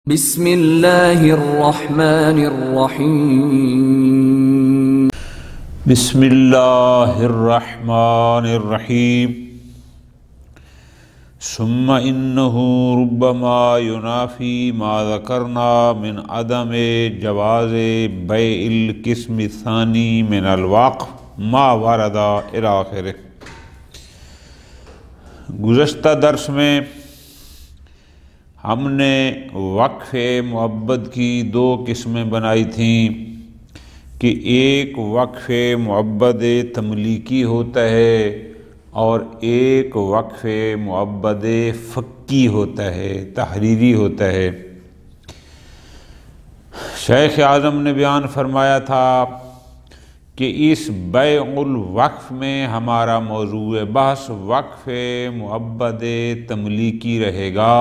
بسم اللہ الرحمن الرحیم بسم اللہ الرحمن الرحیم ثم انہ ربما ینافی ما ذکرنا من عدم جواز بیع القسم الثانی من الوقف ما ورد الی آخرہ۔ گزشتہ درس میں ہم نے وقف معبد کی دو قسمیں بنائی تھیں کہ ایک وقف معبد تملیکی ہوتا ہے اور ایک وقف معبد فقی ہوتا ہے، تحریری ہوتا ہے۔ شیخ اعظم نے بیان فرمایا تھا کہ اس بیع الوقف میں ہمارا موضوع بحث وقف معبد تملیکی رہے گا،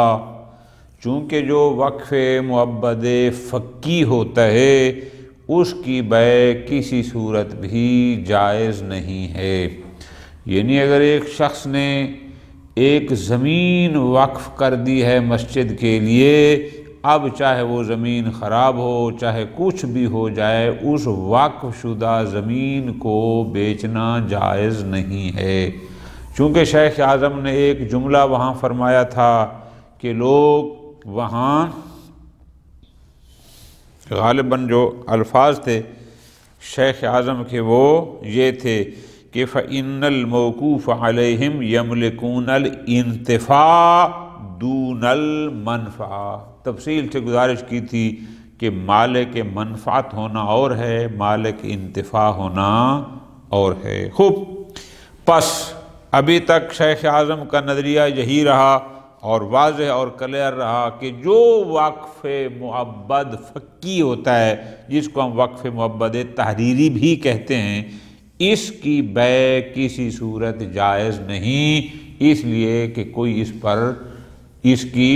چونکہ جو وقف معبد فقی ہوتا ہے اس کی بیع کسی صورت بھی جائز نہیں ہے۔ یعنی اگر ایک شخص نے ایک زمین وقف کر دی ہے مسجد کے لیے، اب چاہے وہ زمین خراب ہو چاہے کچھ بھی ہو جائے، اس وقف شدہ زمین کو بیچنا جائز نہیں ہے، چونکہ شیخ اعظم نے ایک جملہ وہاں فرمایا تھا کہ لوگ وہاں غالباً جو الفاظ تھے شیخ اعظم کے وہ یہ تھے کہ فَإِنَّ الْمَوْقُوفَ عَلَيْهِمْ يَمْلِكُونَ الْإِنْتِفَاعَ دُونَ الْمَنْفَعَةِ۔ تفصیل سے گزارش کی تھی کہ مالک منفعت ہونا اور ہے، مالک انتفاع ہونا اور ہے۔ خوب، پس ابھی تک شیخ اعظم کا نظریہ یہی رہا اور واضح اور کلیئر رہا کہ جو وقف معبد فقی ہوتا ہے، جس کو ہم وقف معبد تحریری بھی کہتے ہیں، اس کی بیع کسی صورت جائز نہیں، اس لیے کہ کوئی اس پر اس کی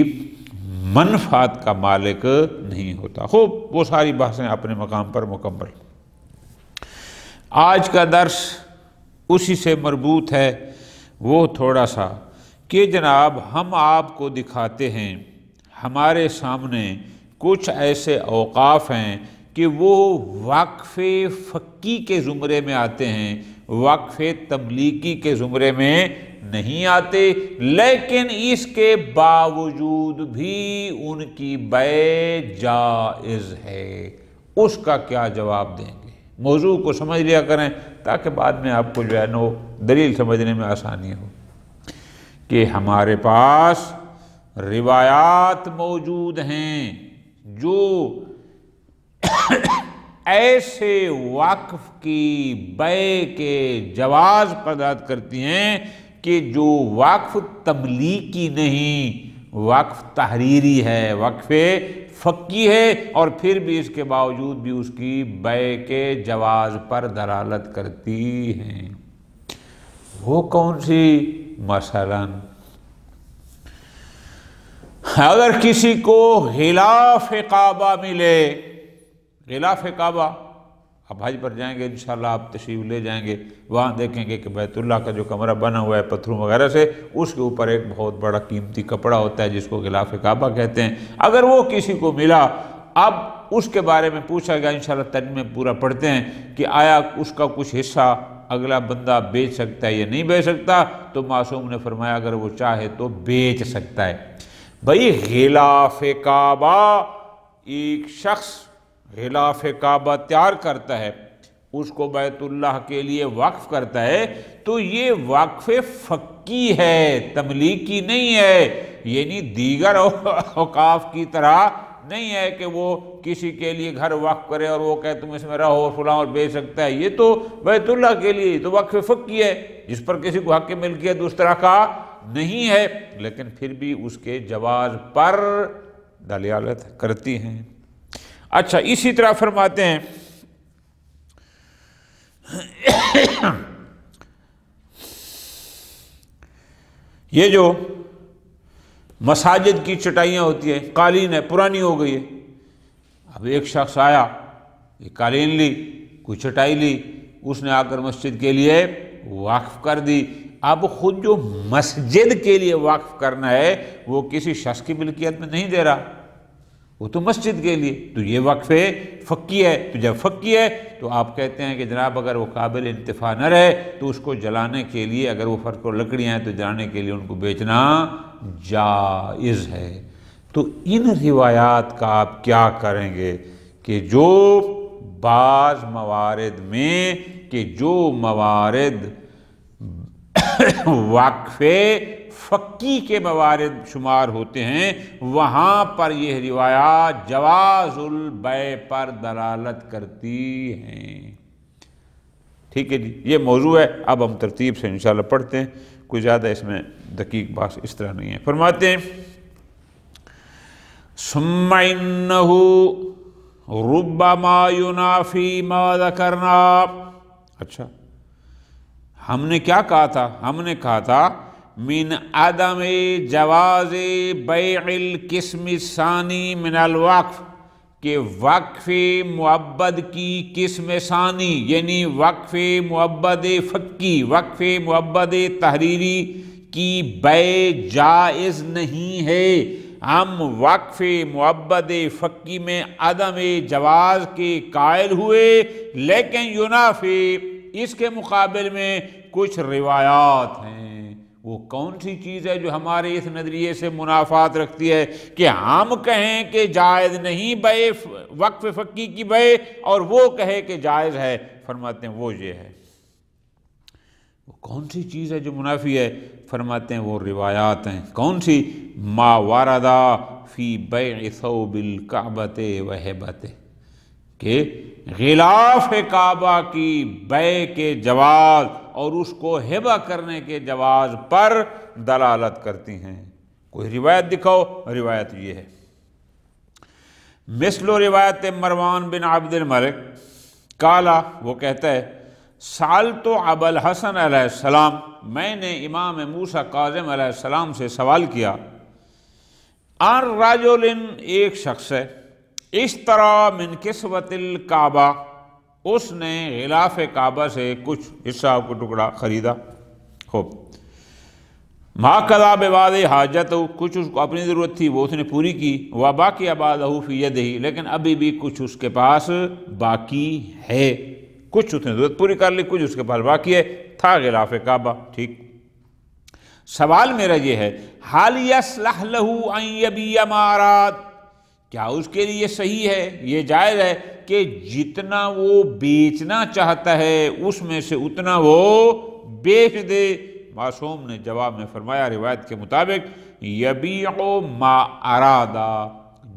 منفعت کا مالک نہیں ہوتا۔ خوب، وہ ساری بحثیں اپنے مقام پر مکمل۔ آج کا درس اسی سے مربوط ہے، وہ تھوڑا سا کہ جناب ہم آپ کو دکھاتے ہیں، ہمارے سامنے کچھ ایسے اوقاف ہیں کہ وہ وقف فقی کے زمرے میں آتے ہیں، وقف تملیکی کے زمرے میں نہیں آتے، لیکن اس کے باوجود بھی ان کی بیع جائز ہے۔ اس کا کیا جواب دیں گے؟ موضوع کو سمجھ لیا کریں تاکہ بعد میں آپ کو جو ہے نا دلیل سمجھنے میں آسانی ہو کہ ہمارے پاس روایات موجود ہیں جو ایسے وقف کی بیع کے جواز پر دلالت کرتی ہیں کہ جو وقف تملیکی نہیں، وقف تحریری ہے، وقف فقی ہے، اور پھر بھی اس کے باوجود بھی اس کی بیع کے جواز پر دلالت کرتی ہیں۔ وہ کون سی؟ مثلا اگر کسی کو غلاف کعبہ ملے، غلاف کعبہ، آپ حج پر جائیں گے انشاءاللہ، آپ تشریف لے جائیں گے، وہاں دیکھیں گے کہ بیت اللہ کا جو کمرہ بنا ہوا ہے پتھروں وغیرہ سے، اس کے اوپر ایک بہت بڑا قیمتی کپڑا ہوتا ہے جس کو غلاف کعبہ کہتے ہیں۔ اگر وہ کسی کو ملا، اب اس کے بارے میں پوچھا گیا، انشاءاللہ ترجمہ پورا پڑھتے ہیں کہ آیا اس کا کچھ حصہ اگلا بندہ بیچ سکتا ہے یا نہیں بیچ سکتا، تو معصوم نے فرمایا اگر وہ چاہے تو بیچ سکتا ہے۔ بھئی غلاف کعبہ، ایک شخص غلاف کعبہ تیار کرتا ہے، اس کو بیت اللہ کے لیے وقف کرتا ہے، تو یہ وقف فقی ہے، تملیکی نہیں ہے، یعنی دیگر اوقاف کی طرح نہیں ہے کہ وہ کسی کے لیے گھر وقف کرے اور وہ کہے تم اس میں رہو اور فلاں اور بیچ سکتا ہے۔ یہ تو بیت اللہ کے لیے تو وقف فقی ہے، جس پر کسی کو حق ملکیت اس طرح کا نہیں ہے، لیکن پھر بھی اس کے جواز پر دلالت کرتی ہیں۔ اچھا، اسی طرح فرماتے ہیں یہ جو مساجد کی چٹائیاں ہوتی ہیں، قالین ہے، پرانی ہو گئی ہے، اب ایک شخص آیا، یہ قالین لی، کوئی چٹائی لی، اس نے آ کر مسجد کے لیے وقف کر دی۔ اب خود جو مسجد کے لیے وقف کرنا ہے وہ کسی شخص کی ملکیت میں نہیں دے رہا، وہ تو مسجد کے لیے، تو یہ وقف فقی ہے۔ تو جب فقی ہے تو آپ کہتے ہیں کہ جناب اگر وہ قابل انتفاع نہ رہے تو اس کو جلانے کے لیے، اگر وہ فرق اور لکڑیاں ہیں تو جلانے کے لیے ان کو بیچنا جائز ہے۔ تو ان روایات کا آپ کیا کریں گے کہ جو بعض موارد میں کہ جو موارد وقف فقی کے موارد شمار ہوتے ہیں، وہاں پر یہ روایات جواز البیع پر دلالت کرتی ہیں۔ ٹھیک ہے جی، یہ موضوع ہے۔ اب ہم ترتیب سے انشاءاللہ پڑھتے ہیں، کوئی زیادہ اس میں دقیق بات اس طرح نہیں ہے۔ فرماتے ہیں ثم انہ ربما ینافی ما ذکرنا۔ اچھا، ہم نے کیا کہا تھا؟ ہم نے کہا تھا من عدم جواز بیع القسم الثانی من الوقف، کہ وقف معبد کی قسم ثانی یعنی وقف معبد فقی، وقف معبد تحریری کی بیع جائز نہیں ہے۔ ہم وقف معبد فقی میں عدم جواز کے قائل ہوئے، لیکن ینافی اس کے مقابل میں کچھ روایات ہیں۔ وہ کون سی چیز ہے جو ہمارے اس نظریے سے منافات رکھتی ہے کہ ہم کہیں کہ جائز نہیں بیع وقف فقی کی بیع اور وہ کہے کہ جائز ہے؟ فرماتے ہیں وہ یہ ہے۔ وہ کون سی چیز ہے جو منافی ہے؟ فرماتے ہیں وہ روایات ہیں۔ کون سی؟ ما وردہ فی بیع ثوب الکعبۃ وہبۃ، کہ غلاف کعبہ کی بیع کے جواز اور اس کو ہبہ کرنے کے جواز پر دلالت کرتی ہیں۔ کوئی روایت دکھاؤ۔ روایت یہ ہے، مثل روایت مروان بن عبد الملک قالا، وہ کہتا ہے سألت ابا الحسن علیہ السلام، میں نے امام موسیٰ کاظم علیہ السلام سے سوال کیا، عن رجل، ایک شخص ہے، اشترى من کسوۃ الکعبہ، اس نے غلاف کعبہ سے کچھ حصہ کو ٹکڑا خریدا، خوب، ما قضا ببعض حاجتہ، کچھ اس کو اپنی ضرورت تھی وہ اس نے پوری کی، وباقی بعضہ فی یدہ، لیکن ابھی بھی کچھ اس کے پاس باقی ہے، کچھ اس نے ضرورت پوری کر لی، کچھ اس کے پاس باقی ہے، تھا غلاف کعبہ۔ ٹھیک، سوال میرا یہ ہے، حال یصلح لہ ان یبیع ما اراد، کیا اس کے لیے صحیح ہے، یہ جائز ہے کہ جتنا وہ بیچنا چاہتا ہے اس میں سے اتنا وہ بیچ دے؟ معصوم نے جواب میں فرمایا روایت کے مطابق، یبیع ما ارادہ،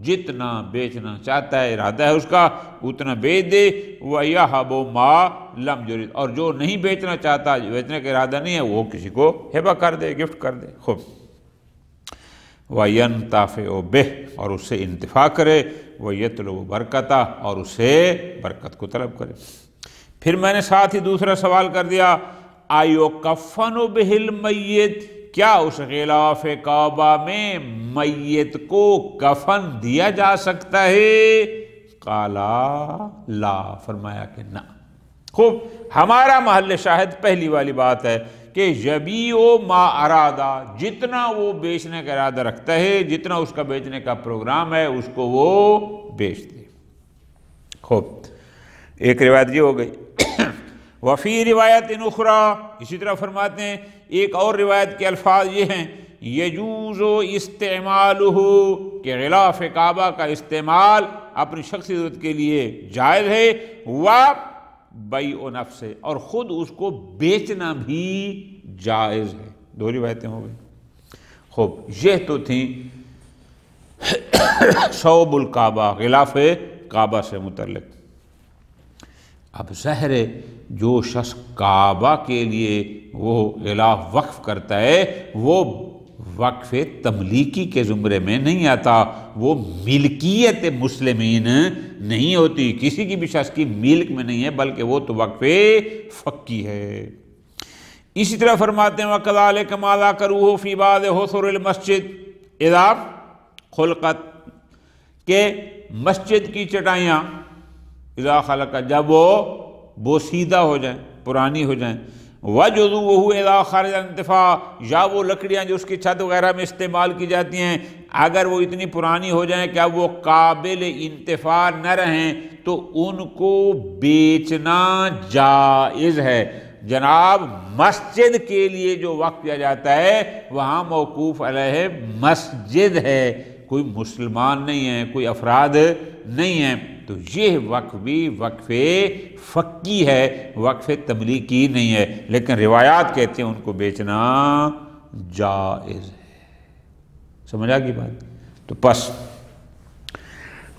جتنا بیچنا چاہتا ہے، ارادہ ہے اس کا، اتنا بیچ دے، وَيَهَبُ مَا لَمْ يُرِدْ، اور جو نہیں بیچنا چاہتا، بیچنے کا ارادہ نہیں ہے، وہ کسی کو ہبہ کر دے، گفٹ کر دے۔ خوب، وَيَنْتَفِعُ بِهِ، اور اس سے انتفاع کرے، وَيَطْلُبُ بَرْكَتَهُ، اور اس سے برکت کو طلب کرے۔ پھر میں نے ساتھ ہی دوسرا سوال کر دیا، آیُکَفَّنُ بِهِ الْمَيِّتُ، کیا اس غلاف کعبہ میں میت کو کفن دیا جا سکتا ہے؟ قالا لا، فرمایا کہ نہ۔ خوب، ہمارا محل شاہد پہلی والی بات ہے کہ یبیع ما ارادہ، جتنا وہ بیچنے کا ارادہ رکھتا ہے، جتنا اس کا بیچنے کا پروگرام ہے، اس کو وہ بیچ دے۔ خوب، ایک روایت یہ ہو گئی۔ وفی روایت اخری، اسی طرح فرماتے ہیں ایک اور روایت کے الفاظ یہ ہیں، یجوز استعمالہ، کہ غلاف کعبہ کا استعمال اپنی شخصی ضرورت کے لیے جائز ہے، وبیع نفس، اور خود اس کو بیچنا بھی جائز ہے۔ دو روایتیں ہو گئی۔ خوب، یہ تو تھیں ثوب الکعبہ، غلاف کعبہ سے متعلق۔ اب ظاہر ہے جو شخص کعبہ کے لیے وہ غلاف وقف کرتا ہے وہ وقف تملیکی کے زمرے میں نہیں آتا، وہ ملکیت مسلمین نہیں ہوتی، کسی کی بھی شخص کی ملک میں نہیں ہے، بلکہ وہ تو وقف فقی ہے۔ اسی طرح فرماتے ہیں وَكَذَلِكَ مَا ذَكَرُوهُ فِي بَعْضِ حُصُرِ الْمَسْجِدِ اِذَا خُلِقَتْ، کہ مسجد کی چٹائیاں اذا خلقت، جب وہ بوسیدہ ہو جائیں، پرانی ہو جائیں، وَجُذُوُهُ إِذَا خَرَجَ انتفاع، یا وہ لکڑیاں جو اس کی چھت وغیرہ میں استعمال کی جاتی ہیں اگر وہ اتنی پرانی ہو جائیں کہ اب وہ قابل انتفاع نہ رہیں تو ان کو بیچنا جائز ہے۔ جناب مسجد کے لیے جو وقف کیا جاتا ہے وہاں موقوف علیہ مسجد ہے، کوئی مسلمان نہیں ہے، کوئی افراد نہیں ہیں، تو یہ وقف بھی وقف فقی ہے، وقف تملیکی نہیں ہے، لیکن روایات کہتے ہیں ان کو بیچنا جائز ہے۔ سمجھا کی بات؟ تو پس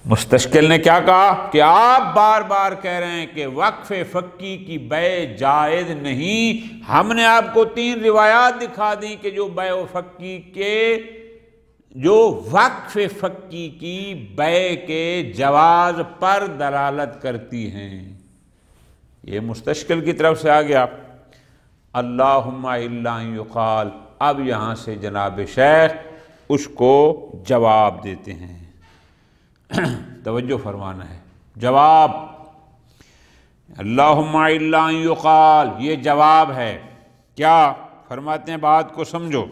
مستشکل نے کیا کہا کہ آپ بار بار کہہ رہے ہیں کہ وقف فقی کی بیع جائز نہیں، ہم نے آپ کو 3 روایات دکھا دیں کہ جو بیع فقی کے جو وقف فقی کی بیع کے جواز پر دلالت کرتی ہیں۔ یہ مستشکل کی طرف سے آ گیا۔ اللہم الا ان یقال، اب یہاں سے جناب شیخ اس کو جواب دیتے ہیں، توجہ فرمانا ہے۔ جواب اللہم الا ان یقال، یہ جواب ہے۔ کیا فرماتے ہیں؟ بات کو سمجھو۔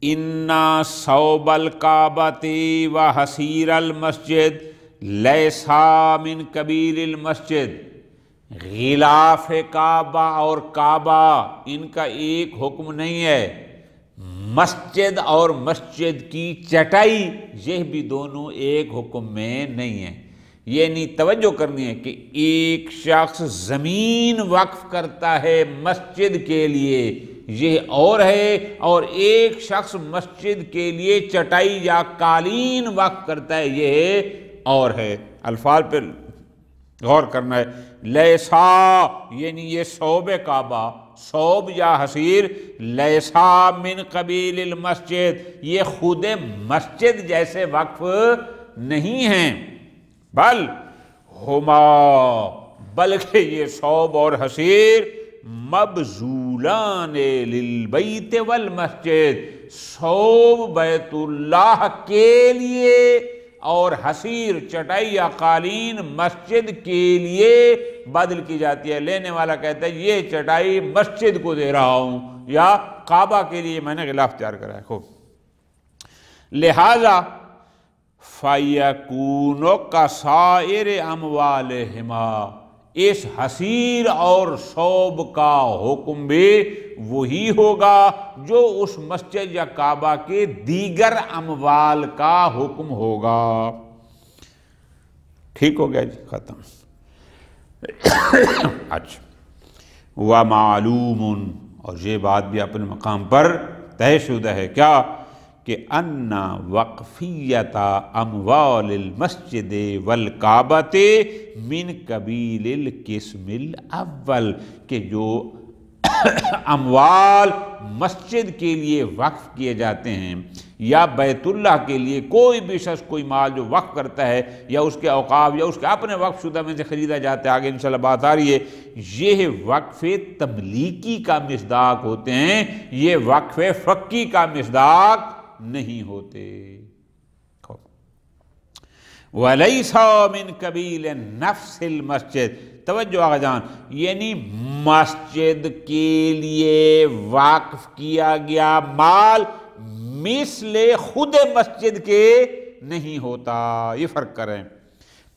اِنَّا ثَوْبَ الْكَعْبَةِ وَحَصِيرَ الْمَسْجِدِ لَيْسَا مِنْ قَبِيلِ الْمَسْجِدِ، غلاف کعبہ اور کعبہ ان کا ایک حکم نہیں ہے، مسجد اور مسجد کی چٹائی یہ بھی دونوں ایک حکم میں نہیں ہیں۔ یہ نہیں توجہ کرنی ہے کہ ایک شخص زمین وقف کرتا ہے مسجد کے لیے یہ اور ہے، اور ایک شخص مسجد کے لیے چٹائی یا قالین وقف کرتا ہے یہ اور ہے۔ الفاظ پہ غور کرنا ہے۔ لیسا یعنی یہ ثوب کعبہ، ثوب یا حصیر، لیسا من قبیل المسجد، یہ خود مسجد جیسے وقف نہیں ہیں، بل ہما، بلکہ یہ ثوب اور حصیر مبذولان للبیت والمسجد، ثوب بیت اللہ کے لیے اور حصیر چٹائی یا قالین مسجد کے لیے بدل کی جاتی ہے۔ لینے والا کہتا ہے یہ چٹائی مسجد کو دے رہا ہوں یا کعبہ کے لیے میں نے غلاف تیار کرا ہے۔ خوب، لہذا فَيَكُونُ كَسَائِرِ أَمْوَالِهِمَا، اس حصیر اور ثوب کا حکم بھی وہی ہوگا جو اس مسجد یا کعبہ کے دیگر اموال کا حکم ہوگا۔ ٹھیک ہو گیا جی، ختم۔ اچھا، وَمَعْلُومٌ، اور یہ بات بھی اپنے مقام پر طے شدہ ہے، کیا کہ ان وقفیت اموال المسجد والکعبۃ من قبیل القسم الاول، کہ جو اموال مسجد کے لیے وقف کیے جاتے ہیں یا بیت اللہ کے لیے کوئی بھی شخص کوئی مال جو وقف کرتا ہے یا اس کے اوقاف یا اس کے اپنے وقف شدہ میں سے خریدا جاتا ہے، آگے انشاءاللہ بات آ رہی ہے، یہ وقف تملیکی کا مصداق ہوتے ہیں، یہ وقف فقی کا مصداق نہیں ہوتے۔ وَلَيْسَ مِن قَبِيلِ نَفْسِ الْمَسْجِدِ، توجہ آقا جان، یعنی مسجد کے لیے وقف کیا گیا مال مثل خود مسجد کے نہیں ہوتا، یہ فرق کریں۔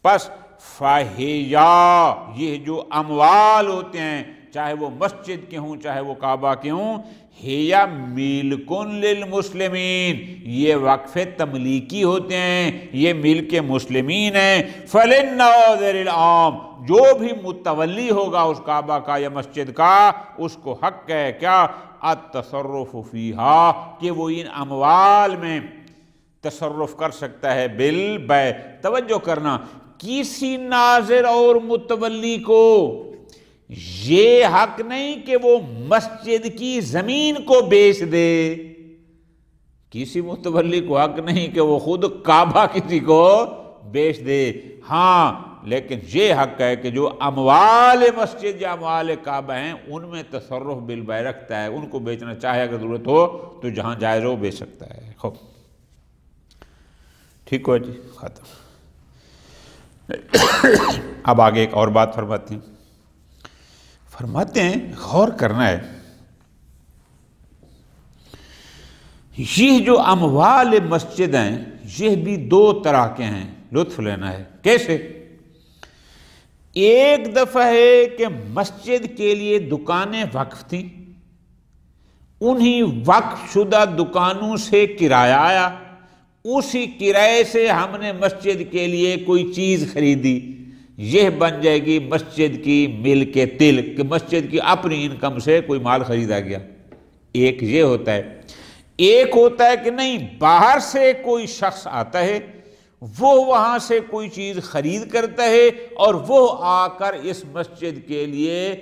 پس فَهِيَا، یہ جو اموال ہوتے ہیں چاہے وہ مسجد کے ہوں چاہے وہ کعبہ کے ہوں، ہِیَا مِلْکٌ لِلْمُسْلِمِین، یہ وقف تملیکی ہوتے ہیں، یہ ملک مسلمین ہیں۔ فَلِلنَّاظِرِ الْعَامِ، جو بھی متولی ہوگا اس کعبہ کا یا مسجد کا اس کو حق ہے کیا؟ التصرف فیہا، کہ وہ ان اموال میں تصرف کر سکتا ہے بالبیع۔ توجہ کرنا، کسی ناظر اور متولی کو یہ حق نہیں کہ وہ مسجد کی زمین کو بیچ دے، کسی متولی کو حق نہیں کہ وہ خود کعبہ کسی کو بیچ دے، ہاں لیکن یہ حق ہے کہ جو اموال مسجد یا اموال کعبہ ہیں ان میں تصرف بالبیع رکھتا ہے، ان کو بیچنا چاہے اگر ضرورت ہو تو جہاں جائز ہو بیچ سکتا ہے۔ خوب، ٹھیک ہو جی، ختم۔ اب آگے ایک اور بات فرماتے ہیں، فرماتے ہیں غور کرنا ہے، یہ جو اموال مسجد ہیں یہ بھی دو طرح کے ہیں، لطف لینا ہے۔ کیسے؟ ایک دفعہ ہے کہ مسجد کے لیے دکانیں وقف تھیں، انہی وقف شدہ دکانوں سے کرایہ آیا، اسی کرائے سے ہم نے مسجد کے لیے کوئی چیز خریدی، یہ بن جائے گی مسجد کی ملک تل، کہ مسجد کی اپنی انکم سے کوئی مال خریدا گیا۔ ایک یہ ہوتا ہے۔ ایک ہوتا ہے کہ نہیں، باہر سے کوئی شخص آتا ہے، وہ وہاں سے کوئی چیز خرید کرتا ہے اور وہ آ کر اس مسجد کے لیے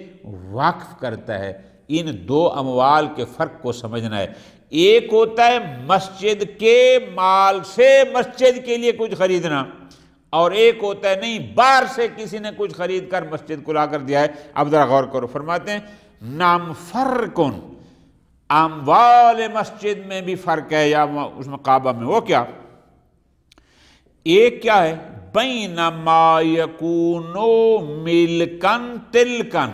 وقف کرتا ہے۔ ان دو اموال کے فرق کو سمجھنا ہے۔ ایک ہوتا ہے مسجد کے مال سے مسجد کے لیے کچھ خریدنا، اور ایک ہوتا ہے نہیں، باہر سے کسی نے کچھ خرید کر مسجد کو لا کر دیا ہے۔ اب ذرا غور کرو، فرماتے ہیں نام فرقن، اموال مسجد میں بھی فرق ہے یا اس میں کعبہ میں۔ وہ کیا؟ ایک کیا ہے؟ بین ما یکون ملکن تلکن،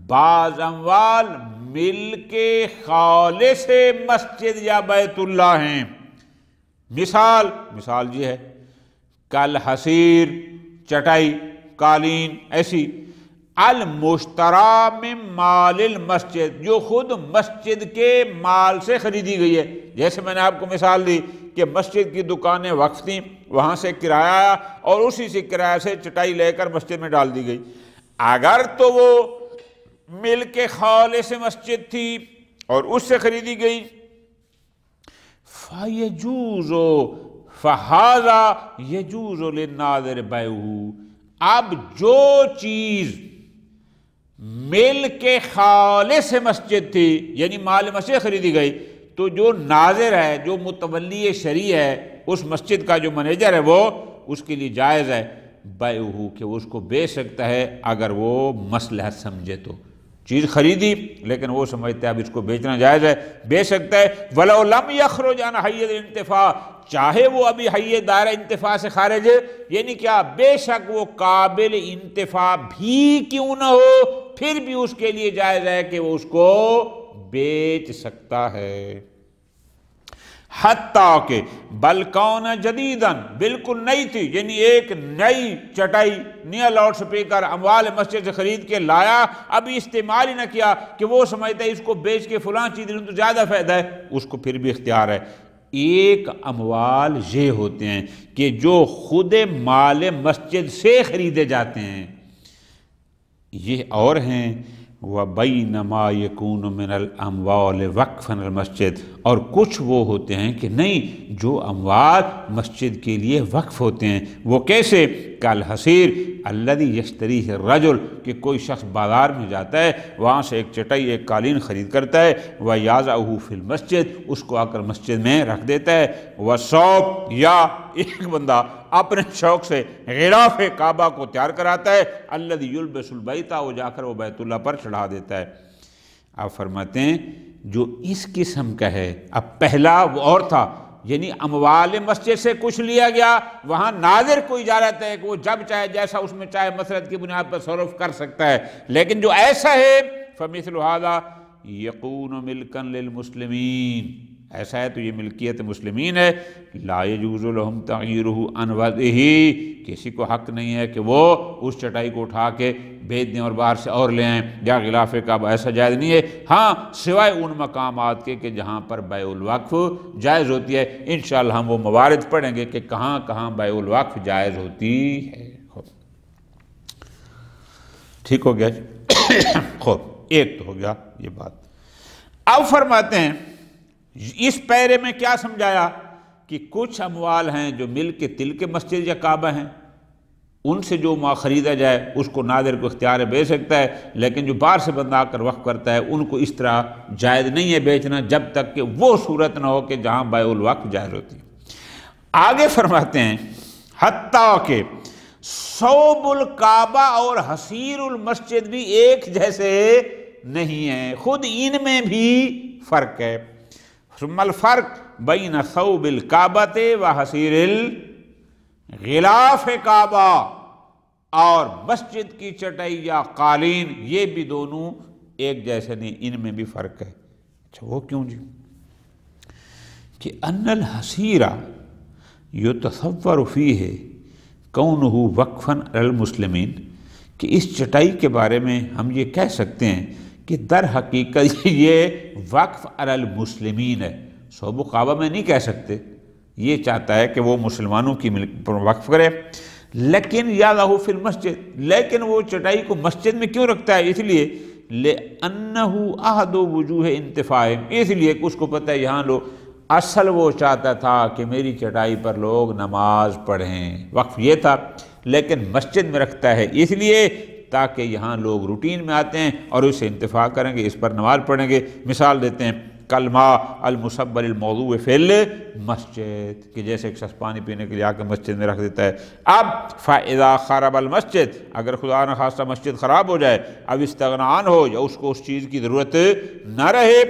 بعض اموال ملک خالص مسجد یا بیت اللہ ہیں۔ مثال یہ ہے کل حسیر، چٹائی، قالین، ایسی المشترا من مال المسجد، جو خود مسجد کے مال سے خریدی گئی ہے۔ جیسے میں نے آپ کو مثال دی کہ مسجد کی دکانیں وقف تھیں، وہاں سے کرایہ آیا اور اسی سے کرایہ سے چٹائی لے کر مسجد میں ڈال دی گئی۔ اگر تو وہ ملک خالص مسجد تھی اور اس سے خریدی گئی، فَيَجُوزُ فَهَذَا يَجُوزُ لِلنَّاظِرِ بَيْعُهُ، اب جو چیز ملک خالص مسجد تھی، یعنی مال مسجد خریدی گئی، تو جو ناظر ہے، جو متولی شرعی ہے، اس مسجد کا جو منیجر ہے، وہ اس کے لیے جائز ہے بیعہ، کہ وہ اس کو بیچ سکتا ہے اگر وہ مصلحت سمجھے تو۔ چیز خریدی لیکن وہ سمجھتا ہے اب اس کو بیچنا جائز ہے، بیچ سکتا ہے۔ وَلَوْ لَمْ يَخْرُجْ عَنْ حَيِّ الْانْتِفَاعِ، چاہے وہ ابھی حی دائرہ انتفاع سے خارج ہے، یعنی کیا، بے شک وہ قابل انتفاع بھی کیوں نہ ہو، پھر بھی اس کے لیے جائز ہے کہ وہ اس کو بیچ سکتا ہے۔ حتیٰ کہ بل کون جدیدن، بالکل نئی تھی، یعنی ایک نئی چٹائی، نیا لاؤڈ سپیکر اموال مسجد سے خرید کے لایا، ابھی استعمال ہی نہ کیا، کہ وہ سمجھتا ہے اس کو بیچ کے فلاں چیز لوں تو زیادہ فائدہ ہے، اس کو پھر بھی اختیار ہے۔ ایک اموال یہ ہوتے ہیں کہ جو خود مال مسجد سے خریدے جاتے ہیں، یہ اور ہیں وَبَيْنَ مَا يَكُونُ مِنَ الْأَمْوَالِ وَقْفًا الْمَسْجِدِ، اور کچھ وہ ہوتے ہیں کہ نہیں، جو اموال مسجد کے لیے وقف ہوتے ہیں۔ وہ کیسے؟ کالحصیر الذی یشتریہ الرجل، کہ کوئی شخص بازار میں جاتا ہے، وہاں سے ایک چٹائی، ایک قالین خرید کرتا ہے، وَيَضَعُهُ فِي الْمَسْجِدِ، اس کو آ کر مسجد میں رکھ دیتا ہے۔ وَالصَّوْبُ، یا ایک بندہ اپنے شوق سے غلاف کعبہ کو تیار کراتا ہے، الذی یلبس البیت، وہ جا کر وہ بیت اللہ پر چڑھا دیتا ہے۔ آپ فرماتے ہیں جو اس قسم کا ہے، اب پہلا وہ اور تھا، یعنی اموال مسجد سے کچھ لیا گیا، وہاں ناظر کو اجازت ہے کہ وہ جب چاہے جیسا اس میں چاہے مسرت کی بنیاد پر تصرف کر سکتا ہے، لیکن جو ایسا ہے فَمِثْلُ هَذَا يَكُونُ مِلْكًا لِلْمُسْلِمِينَ، ایسا ہے تو یہ ملکیت مسلمین ہے۔ لا يجوز لهم تغییرہ عن وضعہ، کسی کو حق نہیں ہے کہ وہ اس چٹائی کو اٹھا کے بیچ دیں اور باہر سے اور لے آئیں، یا غلاف کعبہ، ایسا جائز نہیں ہے۔ ہاں سوائے ان مقامات کے کہ جہاں پر بیع الوقف جائز ہوتی ہے، انشاءاللہ ہم وہ موارد پڑھیں گے کہ کہاں کہاں بیع الوقف جائز ہوتی ہے۔ ٹھیک ہو گیا جی؟ خوب، ایک تو ہو گیا یہ بات۔ اب فرماتے ہیں اس پیرے میں کیا سمجھایا کہ کچھ اموال ہیں جو ملک تلک مسجد یا کعبہ ہیں، ان سے جو ما خریدا جائے اس کو ناظر کو اختیار بیچ سکتا ہے، لیکن جو باہر سے بندہ آ کر وقف کرتا ہے ان کو اس طرح جائز نہیں ہے بیچنا، جب تک کہ وہ صورت نہ ہو کہ جہاں بیع الوقف جائز ہوتی ہے۔ آگے فرماتے ہیں حتیٰ کہ صوب الکعبہ اور حصیر المسجد بھی ایک جیسے نہیں ہیں، خود ان میں بھی فرق ہے۔ ثم الفرق بین ثوب الکعبۃ و حصیر الغلاف کعبہ، اور مسجد کی چٹائی یا قالین یہ بھی دونوں ایک جیسے نہیں، ان میں بھی فرق ہے۔ اچھا وہ کیوں جی؟ کہ ان الحصیر یتصور فیہ کونہ وقفا علی المسلمین، کہ اس چٹائی کے بارے میں ہم یہ کہہ سکتے ہیں کہ در حقیقت یہ وقف علی المسلمین ہے، صوب و کعبہ میں نہیں کہہ سکتے، یہ چاہتا ہے کہ وہ مسلمانوں کی وقف کرے۔ لیکن یا لہو فی المسجد، لیکن وہ چٹائی کو مسجد میں کیوں رکھتا ہے؟ اس لیے لِأَنَّهُ أَحَدُ وُجُوهِ انتفاعهم، اس لیے کہ اس کو پتہ ہے یہاں لوگ، اصل وہ چاہتا تھا کہ میری چٹائی پر لوگ نماز پڑھیں، وقف یہ تھا، لیکن مسجد میں رکھتا ہے اس لیے تاکہ یہاں لوگ روٹین میں آتے ہیں اور اسے انتفاع کریں گے، اس پر نماز پڑھیں گے۔ مثال دیتے ہیں کلمہ المصبل الموضوع فی المسجد، کہ جیسے ایک شخص پانی پینے کے لیے آ کے مسجد میں رکھ دیتا ہے۔ اب فَإِذَا خَرَبَ الْمَسْجِد، اگر خدا نہ خواستہ مسجد خراب ہو جائے، اب استغنا عنہ ہو، یا اس کو اس چیز کی ضرورت نہ رہے،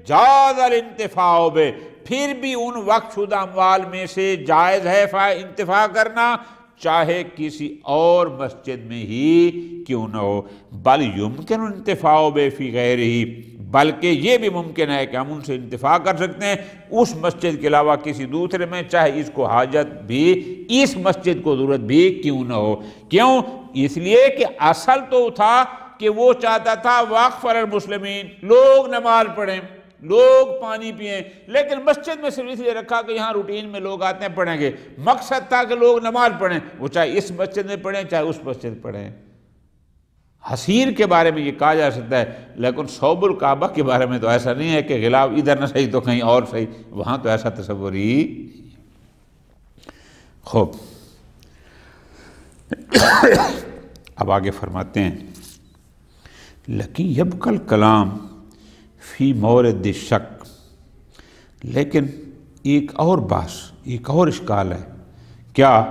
جاز الانتفاع بہ، پھر بھی ان وقف شدہ اموال میں سے جائز ہے انتفاع کرنا، چاہے کسی اور مسجد میں ہی کیوں نہ ہو۔ بل یمکن انتفاع بہ فی غیرہ، بلکہ یہ بھی ممکن ہے کہ ہم ان سے انتفاع کر سکتے ہیں اس مسجد کے علاوہ کسی دوسرے میں، چاہے اس کو حاجت بھی اس مسجد کو ضرورت بھی کیوں نہ ہو۔ کیوں؟ اس لیے کہ اصل تو تھا کہ وہ چاہتا تھا وقف علی المسلمین، لوگ نماز پڑھیں، لوگ پانی پئیں، لیکن مسجد میں صرف اس لیے رکھا کہ یہاں روٹین میں لوگ آتے ہیں پڑھیں گے، مقصد تھا کہ لوگ نماز پڑھیں، وہ چاہے اس مسجد میں پڑھیں چاہے اس مسجد پڑھیں۔ حصیر کے بارے میں یہ کہا جا سکتا ہے، لیکن صوب الکعبہ کے بارے میں تو ایسا نہیں ہے کہ غلاف ادھر نہ صحیح تو کہیں اور صحیح، وہاں تو ایسا تصور ہی۔ خوب، اب آگے فرماتے ہیں لیکن یبقى الکلام فی مورد الشک، لیکن ایک اور بات، ایک اور اشکال ہے، کیا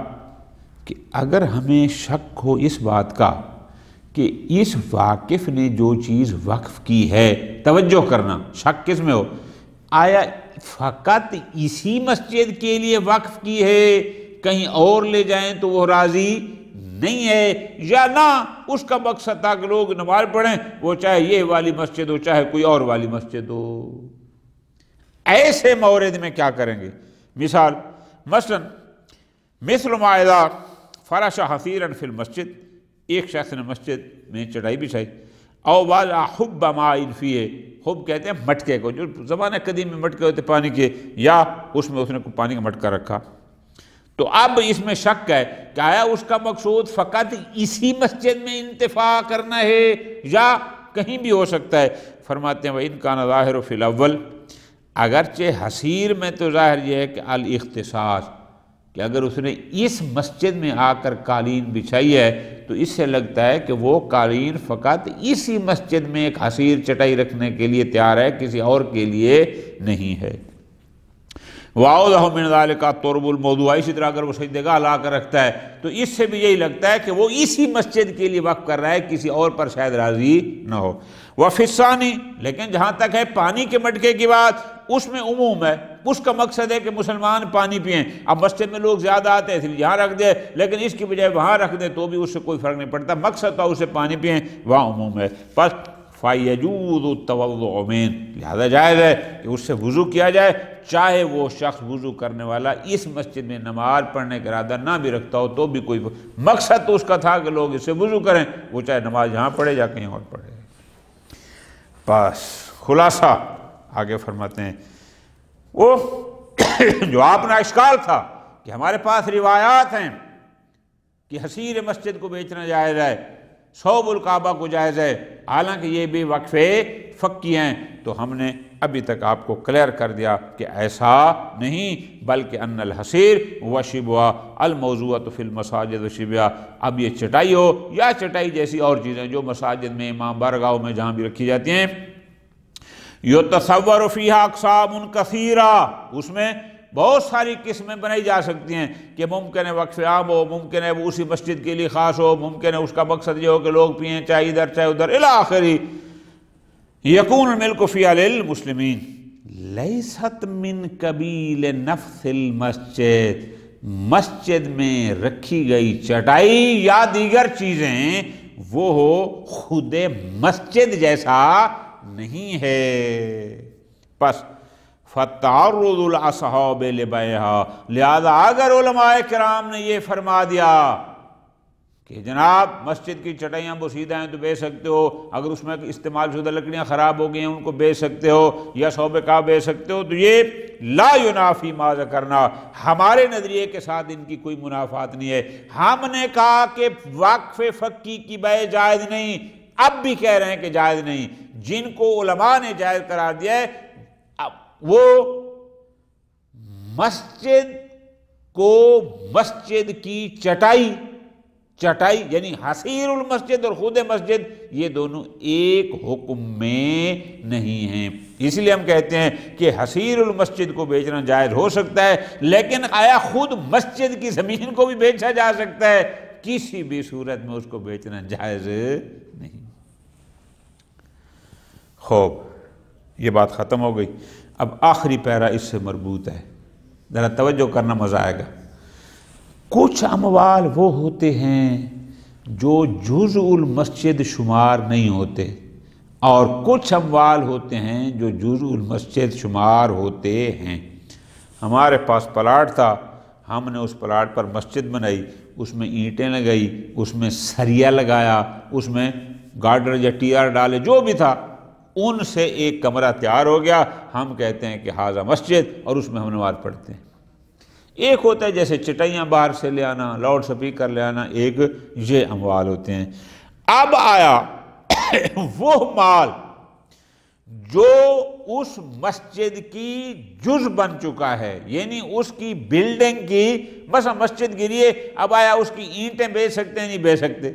کہ اگر ہمیں شک ہو اس بات کا کہ اس واقف نے جو چیز وقف کی ہے، توجہ کرنا، شک کس میں ہو، آیا فقط اسی مسجد کے لیے وقف کی ہے، کہیں اور لے جائیں تو وہ راضی نہیں ہے، یا نہ اس کا مقصد تھا کہ لوگ نماز پڑھیں، وہ چاہے یہ والی مسجد ہو چاہے کوئی اور والی مسجد ہو۔ ایسے مورد میں کیا کریں گے؟ مثلا مثل ما اذا فرش حصیرا فی المسجد، ایک شخص نے مسجد میں چٹائی بچھائی، او وضع حب ماء فیہ، حب کہتے ہیں مٹکے کو، جو زمانہ قدیم میں مٹکے ہوتے پانی کے، یا اس میں اس نے پانی کا مٹکا رکھا، تو اب اس میں شک ہے کہ آیا اس کا مقصود فقط اسی مسجد میں انتفاع کرنا ہے یا کہیں بھی ہو سکتا ہے؟ فرماتے ہیں وَإِنْ كَانَ ظَاهِرُ فِي الْأَوَّلِ، اگرچہ حصیر میں تو ظاہر یہ ہے کہ الاختصاص، کہ اگر اس نے اس مسجد میں آ کر قالین بچھائی ہے تو اس سے لگتا ہے کہ وہ قالین فقط اسی مسجد میں ایک حصیر چٹائی رکھنے کے لیے تیار ہے، کسی اور کے لیے نہیں ہے۔ وَأَوْضَحُ مِنْ ذَلِكَ التُّرْبُ الْمَوْضُوعَ، اسی طرح اگر وہ سجدہ گاہ لا کر رکھتا ہے تو اس سے بھی یہی لگتا ہے کہ وہ اسی مسجد کے لیے وقف کر رہا ہے، کسی اور پر شاید راضی نہ ہو۔ وَفِي الثَّانِي، لیکن جہاں تک ہے پانی کے مٹکے کی بات، اس میں عموم ہے، اس کا مقصد ہے کہ مسلمان پانی پئیں، اب مسجد میں لوگ زیادہ آتے ہیں اس لیے یہاں رکھ دے، لیکن اس کی بجائے وہاں رکھ دے تو بھی اس سے کوئی فرق نہیں پڑتا، مقصد تو اسے پانی پئیں، وہاں عموم ہے۔ پس فَيَجُوزُ التَّوَضُّعُ مِنْهُ، لہذا جائز ہے کہ اس سے وضو کیا جائے، چاہے وہ شخص وضو کرنے والا اس مسجد میں نماز پڑھنے کا ارادہ نہ بھی رکھتا ہو تو بھی کوئی، مقصد تو اس کا تھا کہ لوگ اس سے وضو کریں، وہ چاہے نماز یہاں پڑھے یا کہیں اور پڑھے۔ بس خلاصہ آگے فرماتے ہیں، وہ جو اپنا اشکال تھا کہ ہمارے پاس روایات ہیں کہ حصیر مسجد کو بیچنا جائز ہے، صوب الکعبہ کو جائز ہے، حالانکہ یہ بھی وقفے فقی ہیں، تو ہم نے ابھی تک آپ کو کلیئر کر دیا کہ ایسا نہیں، بلکہ ان الحصیر وشبہ الموضوعۃ فی المساجد وشبہ، اب یہ چٹائی ہو یا چٹائی جیسی اور چیزیں جو مساجد میں، امام بارگاہوں میں جہاں بھی رکھی جاتی ہیں، یتصور فیہا اقسام کثیرہ، اس میں بہت ساری قسمیں بنائی جا سکتی ہیں کہ ممکن ہے وقف عام ہو، ممکن ہے وہ اسی مسجد کے لیے خاص ہو، ممکن ہے اس کا مقصد یہ ہو کہ لوگ پئیں چاہے ادھر چاہے ادھر الی آخری۔ یکون الملک فیہا للمسلمین لیست من قبیل نفس المسجد، مسجد میں رکھی گئی چٹائی یا دیگر چیزیں وہ خود مسجد جیسا نہیں ہے۔ پس فَتَعَرُّضُ الْأَصْحَابِ لِبَيْعِهَا، لہذا اگر علماء کرام نے یہ فرما دیا کہ جناب مسجد کی چٹائیاں بوسیدہ ہیں تو بیچ سکتے ہو، اگر اس میں استعمال شدہ لکڑیاں خراب ہو گئی ہیں ان کو بیچ سکتے ہو، یا صوبے کا بیچ سکتے ہو، تو یہ لا ینافی ما ذکرنا، ہمارے نظریے کے ساتھ ان کی کوئی منافات نہیں ہے۔ ہم نے کہا کہ وقف فقی کی بیع جائز نہیں، اب بھی کہہ رہے ہیں کہ جائز نہیں۔ جن کو علماء نے جائز قرار دیا ہے وہ مسجد کو مسجد کی چٹائی یعنی حصیر المسجد اور خود مسجد، یہ دونوں ایک حکم میں نہیں ہیں۔ اس لیے ہم کہتے ہیں کہ حصیر المسجد کو بیچنا جائز ہو سکتا ہے، لیکن آیا خود مسجد کی زمین کو بھی بیچا جا سکتا ہے؟ کسی بھی صورت میں اس کو بیچنا جائز نہیں۔ خوب، یہ بات ختم ہو گئی۔ اب آخری پیرا اس سے مربوط ہے، ذرا توجہ کرنا، مزہ آئے گا۔ کچھ اموال وہ ہوتے ہیں جو جزء المسجد شمار نہیں ہوتے، اور کچھ اموال ہوتے ہیں جو جزء المسجد شمار ہوتے ہیں۔ ہمارے پاس پلاٹ تھا، ہم نے اس پلاٹ پر مسجد بنائی، اس میں اینٹیں لگائی، اس میں سریا لگایا، اس میں گارڈر یا ٹی آر ڈالے، جو بھی تھا، ان سے ایک کمرہ تیار ہو گیا۔ ہم کہتے ہیں کہ ھذا مسجد، اور اس میں ہم نماز پڑھتے ہیں۔ ایک ہوتا ہے جیسے چٹائیاں باہر سے لے آنا، لاؤڈ سپیکر لے آنا، ایک یہ اموال ہوتے ہیں۔ اب آیا وہ مال جو اس مسجد کی جز بن چکا ہے، یعنی اس کی بلڈنگ کی، بس مسجد گری ہے، اب آیا اس کی اینٹیں بیچ سکتے ہیں؟ نہیں بیچ سکتے۔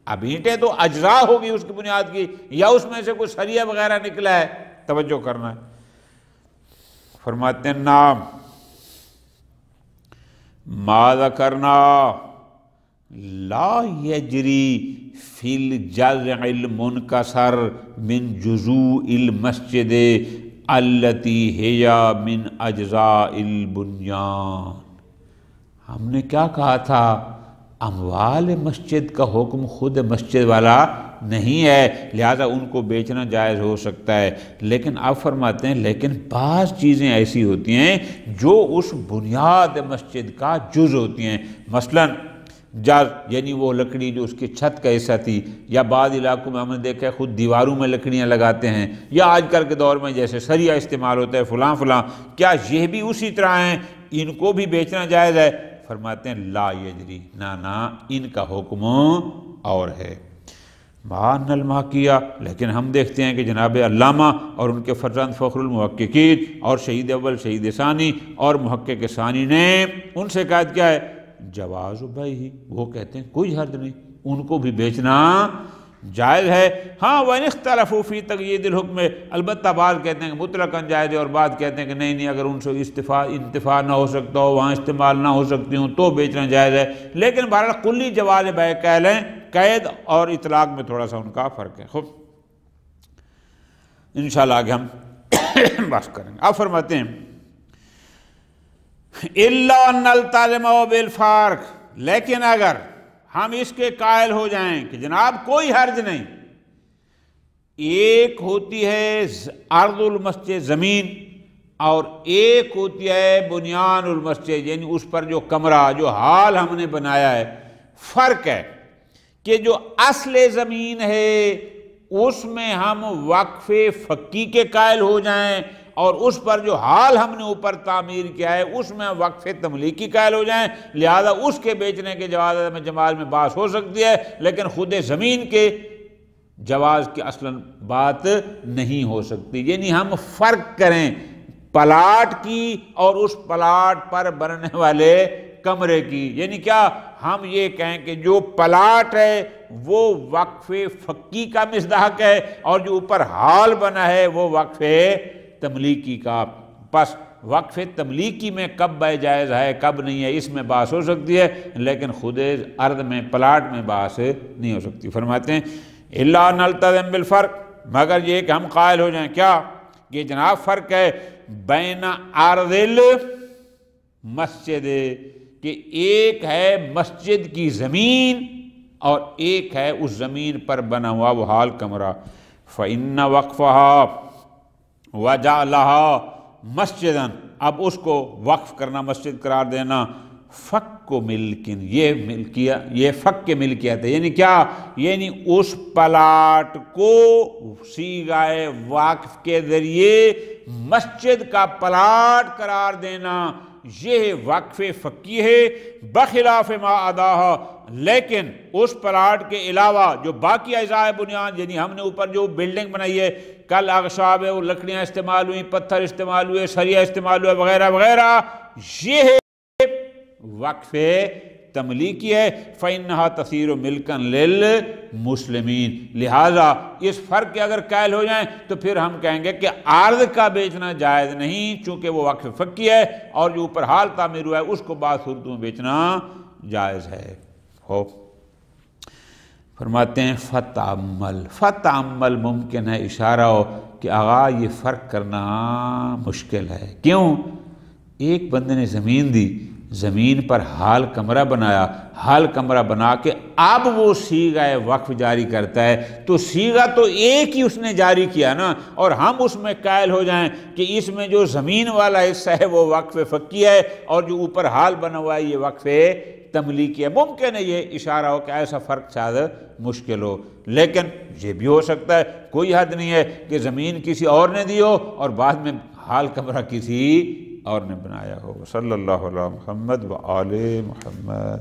اب اینٹیں تو اجزاء ہوگی اس کی بنیاد کی، یا اس میں سے کوئی سریہ وغیرہ نکلا ہے، توجہ کرنا ہے۔ فرماتے ہیں نام ما ذکرنا لا یجری فی الجزء المنکسر من جزوء المسجد التی ہی من اجزاء البنیان۔ ہم نے کیا کہا تھا؟ اموال مسجد کا حکم خود مسجد والا نہیں ہے، لہذا ان کو بیچنا جائز ہو سکتا ہے، لیکن آپ فرماتے ہیں لیکن بعض چیزیں ایسی ہوتی ہیں جو اس بنیاد مسجد کا جز ہوتی ہیں۔ مثلا جز یعنی وہ لکڑی جو اس کی چھت کا حصہ تھی، یا بعض علاقوں میں ہم نے دیکھا ہے خود دیواروں میں لکڑیاں لگاتے ہیں، یا آج کل کے دور میں جیسے سریا استعمال ہوتا ہے فلاں، کیا یہ بھی اسی طرح ہیں؟ ان کو بھی بیچنا جائز ہے؟ فرماتے ہیں لا یجری، نہ ان کا حکم اور ہے۔ بان المحقیہ، لیکن ہم دیکھتے ہیں کہ جناب علامہ اور ان کے فرزند فخر المحققین اور شہید اول، شہید ثانی اور محقق ثانی نے ان سے کہا کیا ہے؟ جواز بیع، وہ کہتے ہیں کوئی حرج نہیں، ان کو بھی بیچنا جائز ہے۔ ہاں وَإِنِ اخْتَلَفُوا فِي تَقْيِيدِ الْحُكْمِ، البتہ بعض کہتے ہیں کہ مطلقاً جائز ہے، اور بعض کہتے ہیں کہ نہیں اگر ان سے انتفاع نہ ہو سکتا ہو، وہاں استعمال نہ ہو سکتی ہوں تو بیچنا جائز ہے۔ لیکن بہرحال کلی جواز بیع کہہ لیں، قید اور اطلاق میں تھوڑا سا ان کا فرق ہے۔ خوب، انشاءاللہ آگے ہم بات کریں گے۔ آپ فرماتے ہیں إِلَّا نَلْتَزِمُ بِالْفَرْقِ، لیکن اگر ہم اس کے قائل ہو جائیں کہ جناب کوئی حرج نہیں، ایک ہوتی ہے ارض المسجد زمین، اور ایک ہوتی ہے بنیان المسجد، یعنی اس پر جو کمرہ، جو حال ہم نے بنایا ہے۔ فرق ہے کہ جو اصل زمین ہے اس میں ہم وقف فقی کے قائل ہو جائیں، اور اس پر جو حال ہم نے اوپر تعمیر کیا ہے اس میں وقف تملیکی قائل ہو جائیں، لہذا اس کے بیچنے کے جواز میں جماز میں بات ہو سکتی ہے، لیکن خود زمین کے جواز کی اصلاً بات نہیں ہو سکتی۔ یعنی ہم فرق کریں پلاٹ کی اور اس پلاٹ پر بننے والے کمرے کی، یعنی کیا ہم یہ کہیں کہ جو پلاٹ ہے وہ وقف فقی کا مصداق ہے، اور جو اوپر حال بنا ہے وہ وقف تملیکی کا۔ پس وقف تملیکی میں کب بیع جائز ہے کب نہیں ہے اس میں بحث ہو سکتی ہے، لیکن خود ارض میں پلاٹ میں بحث نہیں ہو سکتی۔ فرماتے ہیں الا نلتزم بالفرق، مگر یہ کہ ہم قائل ہو جائیں کیا کہ جناب فرق ہے بین ارض المسجد، کہ ایک ہے مسجد کی زمین اور ایک ہے اس زمین پر بنا ہوا وہ حال کمرہ۔ فَإِنَّ وَقْفَهَا وَجَعْلَهَا مَسْجِدًا، اب اس کو وقف کرنا، مسجد قرار دینا، فک ملکن، یہ فک کے ملکیت ہے، یعنی کیا؟ یعنی اس پلاٹ کو صیغہ واقف کے ذریعے مسجد کا پلاٹ قرار دینا، یہ وقف فقی ہے، بخلاف ما عداہا، لیکن اس پلاٹ کے علاوہ جو باقی اجزاء بنیاد، یعنی ہم نے اوپر جو بلڈنگ بنائی ہے، کل اغصاب ہے، وہ لکڑیاں استعمال ہوئی، پتھر استعمال ہوئے، سریہ استعمال ہوئے، وغیرہ وغیرہ، یہ وقف تملیکی ہے۔ فَإِنَّهَا تَصِيرُ مِلْكًا لِلْمُسْلِمِينَ، لہٰذا اس فرق کے اگر قائل ہو جائیں تو پھر ہم کہیں گے کہ عارض کا بیچنا جائز نہیں، چونکہ وہ وقف فقی ہے، اور جو اوپر حال تعمیر ہوا ہے اس کو بعض صورتوں میں بیچنا جائز ہے۔ فرماتے ہیں فتعمل ممکن ہے اشارہ ہو کہ آغا یہ فرق کرنا مشکل ہے۔ کیوں؟ ایک بندے نے زمین دی، زمین پر حال کمرہ بنایا، حال کمرہ بنا کے اب وہ صیغہ وقف جاری کرتا ہے، تو صیغہ تو ایک ہی اس نے جاری کیا نا، اور ہم اس میں قائل ہو جائیں کہ اس میں جو زمین والا حصہ ہے وہ وقف فقی ہے اور جو اوپر حال بنا ہوا ہے یہ وقف تملیکی ہے۔ ممکن ہے یہ اشارہ ہو کہ ایسا فرق شاید مشکل ہو، لیکن یہ بھی ہو سکتا ہے کوئی حد نہیں ہے کہ زمین کسی اور نے دی ہو اور بعد میں حال کمرہ کسی اور نے بنایا ہو۔ صلی اللہ علیہ محمد و آل محمد۔